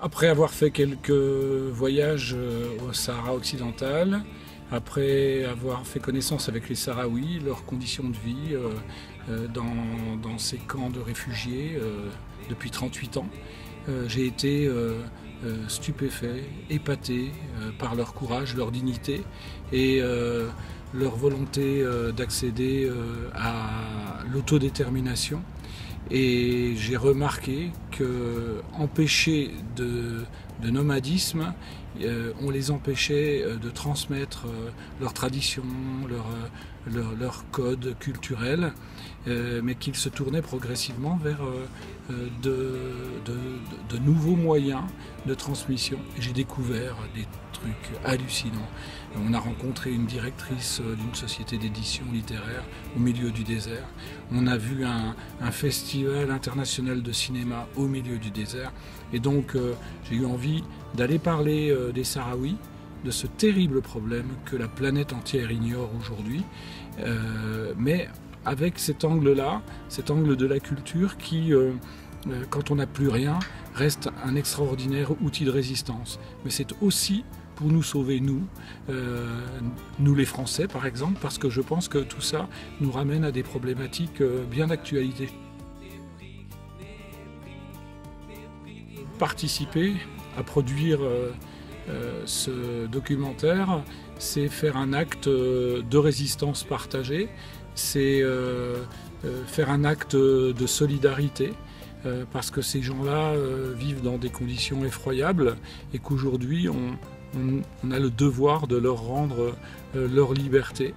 Après avoir fait quelques voyages au Sahara occidental, après avoir fait connaissance avec les Sahraouis, leurs conditions de vie dans ces camps de réfugiés depuis 38 ans, j'ai été stupéfait, épaté par leur courage, leur dignité et leur volonté d'accéder à l'autodétermination. Et j'ai remarqué que empêchés de nomadisme, on les empêchait de transmettre leurs traditions, leur code culturel, mais qu'ils se tournaient progressivement vers de nouveaux moyens de transmission. Et j'ai découvert des trucs hallucinants. On a rencontré une directrice d'une société d'édition littéraire au milieu du désert. On a vu un festival international de cinéma au milieu du désert. Et donc j'ai eu envie d'aller parler des Sahraouis, de ce terrible problème que la planète entière ignore aujourd'hui, mais avec cet angle-là, cet angle de la culture qui, quand on n'a plus rien, reste un extraordinaire outil de résistance. Mais c'est aussi pour nous sauver, nous les Français par exemple, parce que je pense que tout ça nous ramène à des problématiques bien d'actualité. Participer à produire ce documentaire, c'est faire un acte de résistance partagée, c'est faire un acte de solidarité, parce que ces gens-là vivent dans des conditions effroyables et qu'aujourd'hui on a le devoir de leur rendre leur liberté.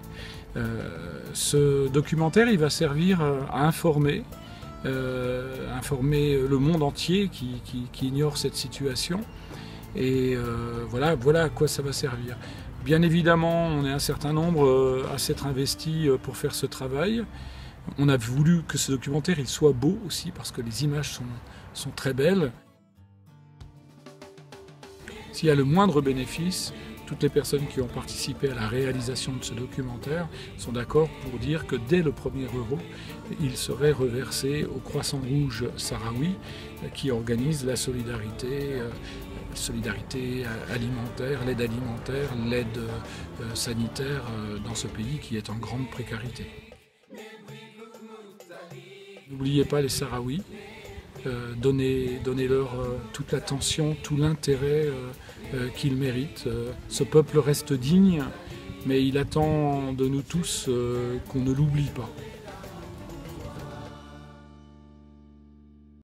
Ce documentaire, il va servir à informer le monde entier qui ignore cette situation. Et voilà à quoi ça va servir. Bien évidemment, on est un certain nombre à s'être investis pour faire ce travail. On a voulu que ce documentaire il soit beau aussi, parce que les images sont très belles. S'il y a le moindre bénéfice, toutes les personnes qui ont participé à la réalisation de ce documentaire sont d'accord pour dire que dès le premier euro, il serait reversé au Croissant Rouge sahraoui qui organise la solidarité alimentaire, l'aide sanitaire dans ce pays qui est en grande précarité. N'oubliez pas les Sahraouis, donnez-leur toute l'attention, tout l'intérêt qu'ils méritent. Ce peuple reste digne, mais il attend de nous tous qu'on ne l'oublie pas.